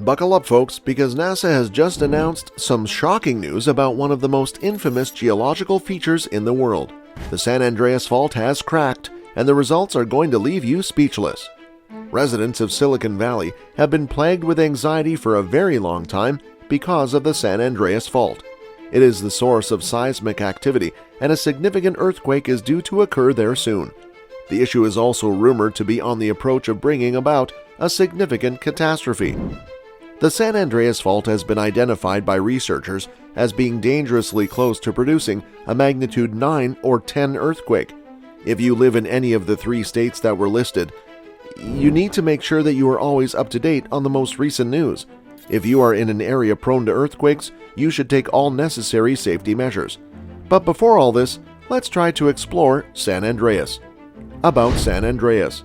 Buckle up, folks, because NASA has just announced some shocking news about one of the most infamous geological features in the world. The San Andreas Fault has cracked, and the results are going to leave you speechless. Residents of Silicon Valley have been plagued with anxiety for a very long time because of the San Andreas Fault. It is the source of seismic activity, and a significant earthquake is due to occur there soon. The issue is also rumored to be on the approach of bringing about a significant catastrophe. The San Andreas Fault has been identified by researchers as being dangerously close to producing a magnitude 9 or 10 earthquake. If you live in any of the 3 states that were listed, you need to make sure that you are always up to date on the most recent news. If you are in an area prone to earthquakes, you should take all necessary safety measures. But before all this, let's try to explore San Andreas. About San Andreas.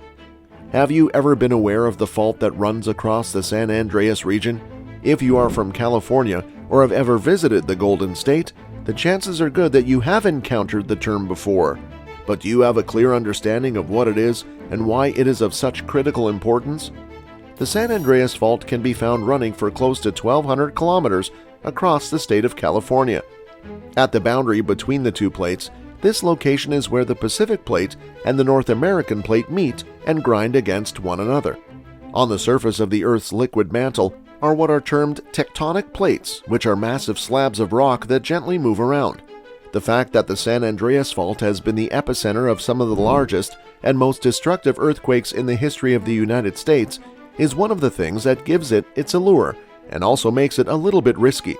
Have you ever been aware of the fault that runs across the San Andreas region? If you are from California or have ever visited the Golden State, the chances are good that you have encountered the term before. But do you have a clear understanding of what it is and why it is of such critical importance? The San Andreas Fault can be found running for close to 1,200 kilometers across the state of California. At the boundary between the 2 plates, this location is where the Pacific Plate and the North American Plate meet and grind against one another. On the surface of the Earth's liquid mantle are what are termed tectonic plates, which are massive slabs of rock that gently move around. The fact that the San Andreas Fault has been the epicenter of some of the largest and most destructive earthquakes in the history of the United States is one of the things that gives it its allure and also makes it a little bit risky.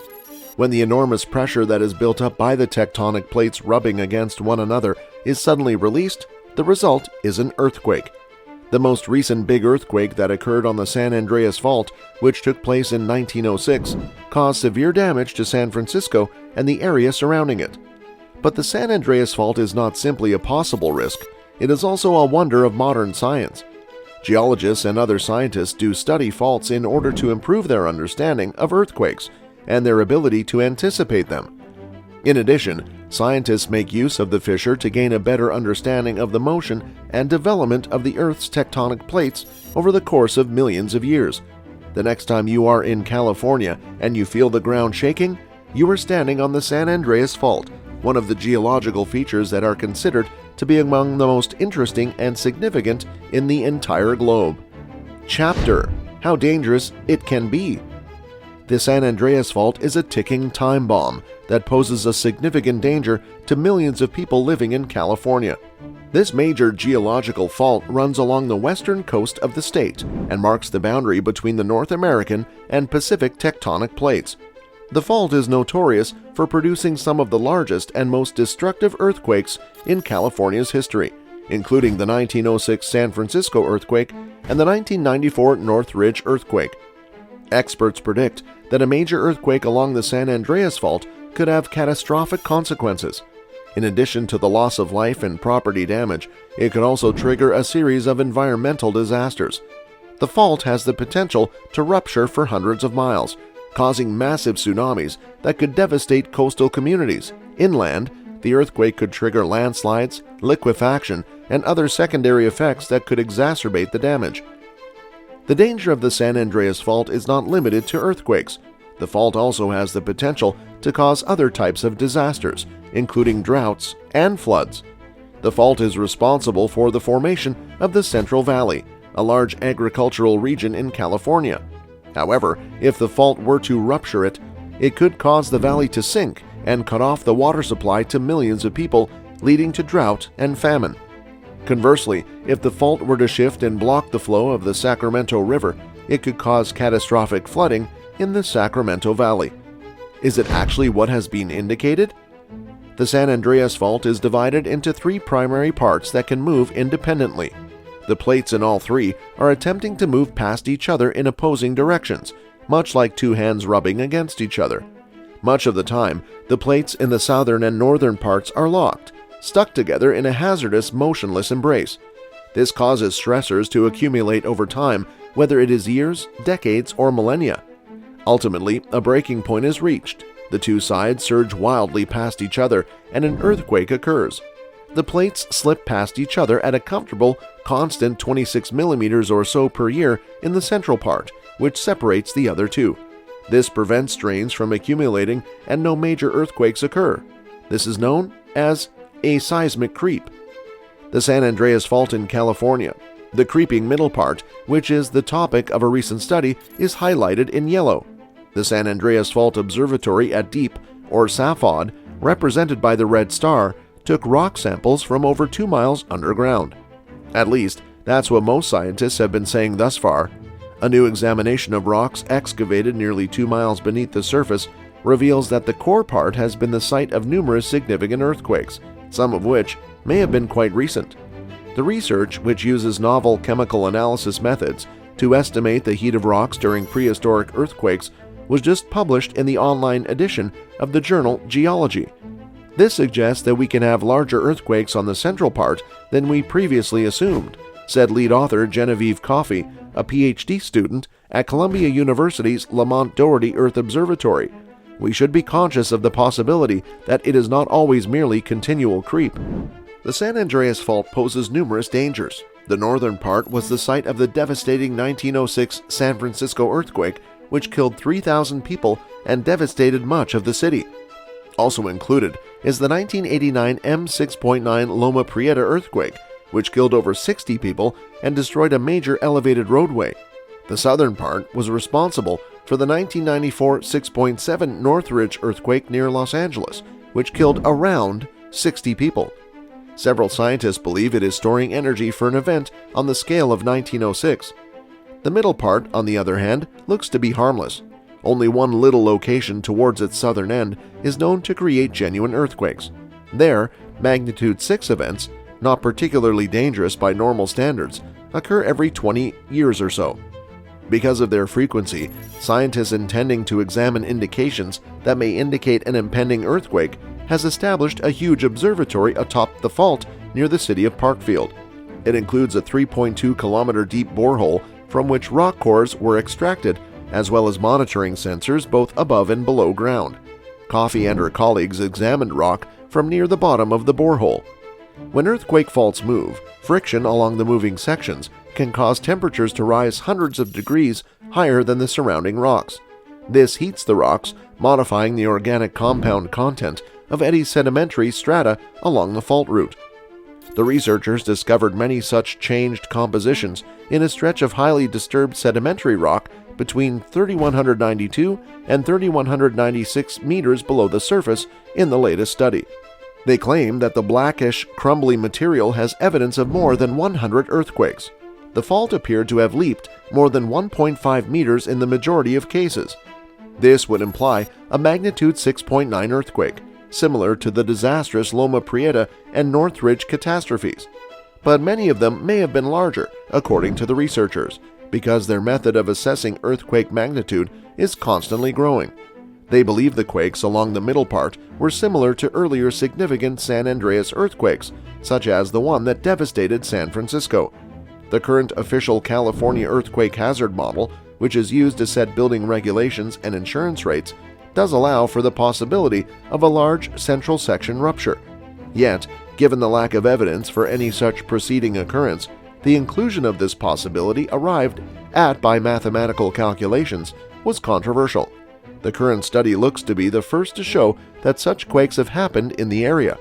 When the enormous pressure that is built up by the tectonic plates rubbing against one another is suddenly released, the result is an earthquake. The most recent big earthquake that occurred on the San Andreas Fault, which took place in 1906, caused severe damage to San Francisco and the area surrounding it. But the San Andreas Fault is not simply a possible risk, it is also a wonder of modern science. Geologists and other scientists do study faults in order to improve their understanding of earthquakes and their ability to anticipate them. In addition, scientists make use of the fissure to gain a better understanding of the motion and development of the Earth's tectonic plates over the course of millions of years. The next time you are in California and you feel the ground shaking, you are standing on the San Andreas Fault, one of the geological features that are considered to be among the most interesting and significant in the entire globe. Chapter: How dangerous it can be. The San Andreas Fault is a ticking time bomb that poses a significant danger to millions of people living in California. This major geological fault runs along the western coast of the state and marks the boundary between the North American and Pacific tectonic plates. The fault is notorious for producing some of the largest and most destructive earthquakes in California's history, including the 1906 San Francisco earthquake and the 1994 Northridge earthquake. Experts predict that a major earthquake along the San Andreas Fault could have catastrophic consequences. In addition to the loss of life and property damage, it could also trigger a series of environmental disasters. The fault has the potential to rupture for hundreds of miles, causing massive tsunamis that could devastate coastal communities. Inland, the earthquake could trigger landslides, liquefaction, and other secondary effects that could exacerbate the damage. The danger of the San Andreas Fault is not limited to earthquakes. The fault also has the potential to cause other types of disasters, including droughts and floods. The fault is responsible for the formation of the Central Valley, a large agricultural region in California. However, if the fault were to rupture it, it could cause the valley to sink and cut off the water supply to millions of people, leading to drought and famine. Conversely, if the fault were to shift and block the flow of the Sacramento River, it could cause catastrophic flooding in the Sacramento Valley. Is it actually what has been indicated? The San Andreas Fault is divided into 3 primary parts that can move independently. The plates in all 3 are attempting to move past each other in opposing directions, much like 2 hands rubbing against each other. Much of the time, the plates in the southern and northern parts are locked, stuck together in a hazardous, motionless embrace. This causes stressors to accumulate over time, whether it is years, decades, or millennia. Ultimately, a breaking point is reached. The 2 sides surge wildly past each other, and an earthquake occurs. The plates slip past each other at a comfortable, constant 26 millimeters or so per year in the central part, which separates the other two. This prevents strains from accumulating and no major earthquakes occur. This is known as a seismic creep. The San Andreas Fault in California. The creeping middle part, which is the topic of a recent study, is highlighted in yellow. The San Andreas Fault Observatory at Deep, or SAFOD, represented by the red star, took rock samples from over 2 miles underground. At least, that's what most scientists have been saying thus far. A new examination of rocks excavated nearly 2 miles beneath the surface reveals that the core part has been the site of numerous significant earthquakes, some of which may have been quite recent. The research, which uses novel chemical analysis methods to estimate the heat of rocks during prehistoric earthquakes, was just published in the online edition of the journal Geology. This suggests that we can have larger earthquakes on the central part than we previously assumed, said lead author Genevieve Coffey, a PhD student at Columbia University's Lamont Doherty Earth Observatory. We should be conscious of the possibility that it is not always merely continual creep. The San Andreas Fault poses numerous dangers. The northern part was the site of the devastating 1906 San Francisco earthquake, which killed 3,000 people and devastated much of the city. Also included is the 1989 M6.9 Loma Prieta earthquake, which killed over 60 people and destroyed a major elevated roadway. The southern part was responsible for the 1994 6.7 Northridge earthquake near Los Angeles, which killed around 60 people. Several scientists believe it is storing energy for an event on the scale of 1906. The middle part, on the other hand, looks to be harmless. Only one little location towards its southern end is known to create genuine earthquakes. There, magnitude 6 events, not particularly dangerous by normal standards, occur every 20 years or so. Because of their frequency, scientists intending to examine indications that may indicate an impending earthquake has established a huge observatory atop the fault near the city of Parkfield. It includes a 3.2-kilometer deep borehole from which rock cores were extracted, as well as monitoring sensors both above and below ground. Coffey and her colleagues examined rock from near the bottom of the borehole. When earthquake faults move, friction along the moving sections can cause temperatures to rise hundreds of degrees higher than the surrounding rocks. This heats the rocks, modifying the organic compound content of any sedimentary strata along the fault route. The researchers discovered many such changed compositions in a stretch of highly disturbed sedimentary rock between 3,192 and 3,196 meters below the surface in the latest study. They claim that the blackish, crumbly material has evidence of more than 100 earthquakes. The fault appeared to have leaped more than 1.5 meters in the majority of cases. This would imply a magnitude 6.9 earthquake, similar to the disastrous Loma Prieta and Northridge catastrophes. But many of them may have been larger, according to the researchers, because their method of assessing earthquake magnitude is constantly growing. They believe the quakes along the middle part were similar to earlier significant San Andreas earthquakes, such as the one that devastated San Francisco. The current official California earthquake hazard model, which is used to set building regulations and insurance rates, does allow for the possibility of a large central section rupture. Yet, given the lack of evidence for any such preceding occurrence, the inclusion of this possibility arrived at by mathematical calculations was controversial. The current study looks to be the first to show that such quakes have happened in the area.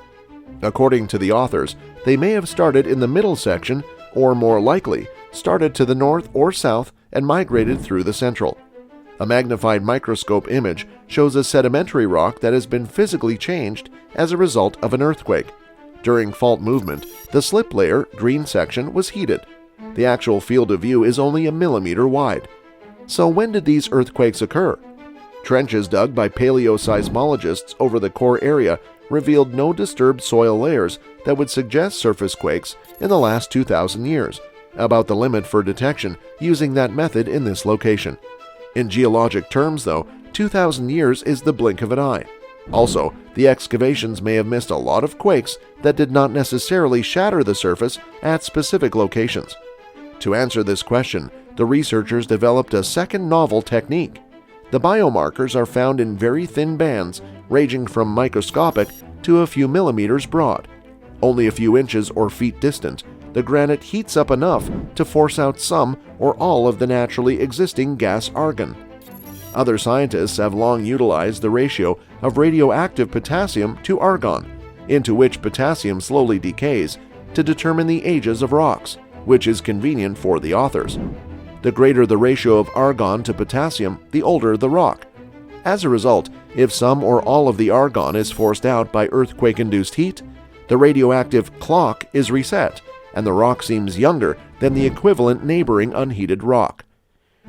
According to the authors, they may have started in the middle section, or more likely, started to the north or south and migrated through the central. A magnified microscope image shows a sedimentary rock that has been physically changed as a result of an earthquake. During fault movement, the slip layer, green section, was heated. The actual field of view is only a millimeter wide. So when did these earthquakes occur? Trenches dug by paleoseismologists over the core area revealed no disturbed soil layers that would suggest surface quakes in the last 2,000 years, about the limit for detection using that method in this location. In geologic terms, though, 2,000 years is the blink of an eye. Also, the excavations may have missed a lot of quakes that did not necessarily shatter the surface at specific locations. To answer this question, the researchers developed a second novel technique. The biomarkers are found in very thin bands, ranging from microscopic to a few millimeters broad. Only a few inches or feet distant, the granite heats up enough to force out some or all of the naturally existing gas argon. Other scientists have long utilized the ratio of radioactive potassium to argon, into which potassium slowly decays, to determine the ages of rocks, which is convenient for the authors. The greater the ratio of argon to potassium, the older the rock. As a result, if some or all of the argon is forced out by earthquake-induced heat, the radioactive clock is reset, and the rock seems younger than the equivalent neighboring unheated rock.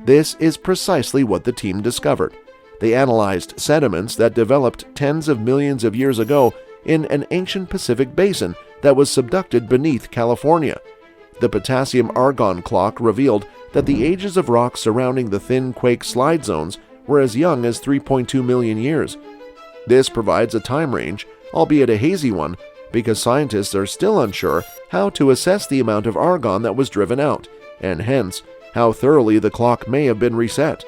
This is precisely what the team discovered. They analyzed sediments that developed tens of millions of years ago in an ancient Pacific basin that was subducted beneath California. The potassium-argon clock revealed that the ages of rocks surrounding the thin quake slide zones were as young as 3.2 million years. This provides a time range, albeit a hazy one, because scientists are still unsure how to assess the amount of argon that was driven out, and hence, how thoroughly the clock may have been reset.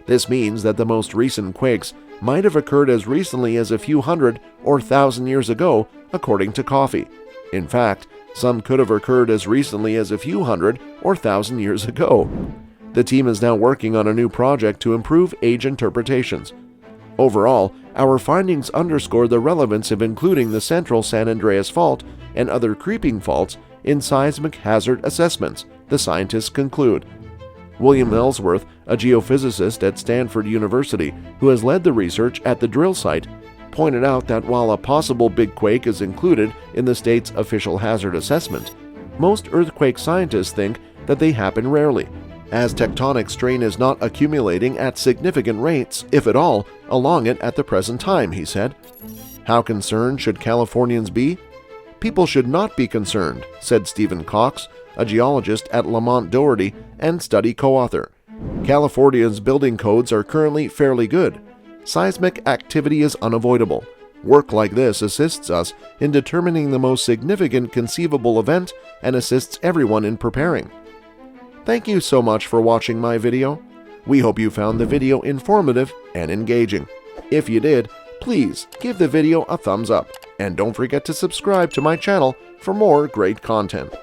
This means that the most recent quakes might have occurred as recently as a few hundred or thousand years ago, according to Coffey. In fact, some could have occurred as recently as a few hundred or thousand years ago. The team is now working on a new project to improve age interpretations. Overall, our findings underscore the relevance of including the central San Andreas Fault and other creeping faults in seismic hazard assessments, the scientists conclude. William Ellsworth, a geophysicist at Stanford University who has led the research at the drill site, pointed out that while a possible big quake is included in the state's official hazard assessment, most earthquake scientists think that they happen rarely, as tectonic strain is not accumulating at significant rates, if at all, along it at the present time, he said. How concerned should Californians be? People should not be concerned, said Stephen Cox, a geologist at Lamont Doherty and study co-author. California's building codes are currently fairly good. Seismic activity is unavoidable. Work like this assists us in determining the most significant conceivable event and assists everyone in preparing. Thank you so much for watching my video. We hope you found the video informative and engaging. If you did, please give the video a thumbs up and don't forget to subscribe to my channel for more great content.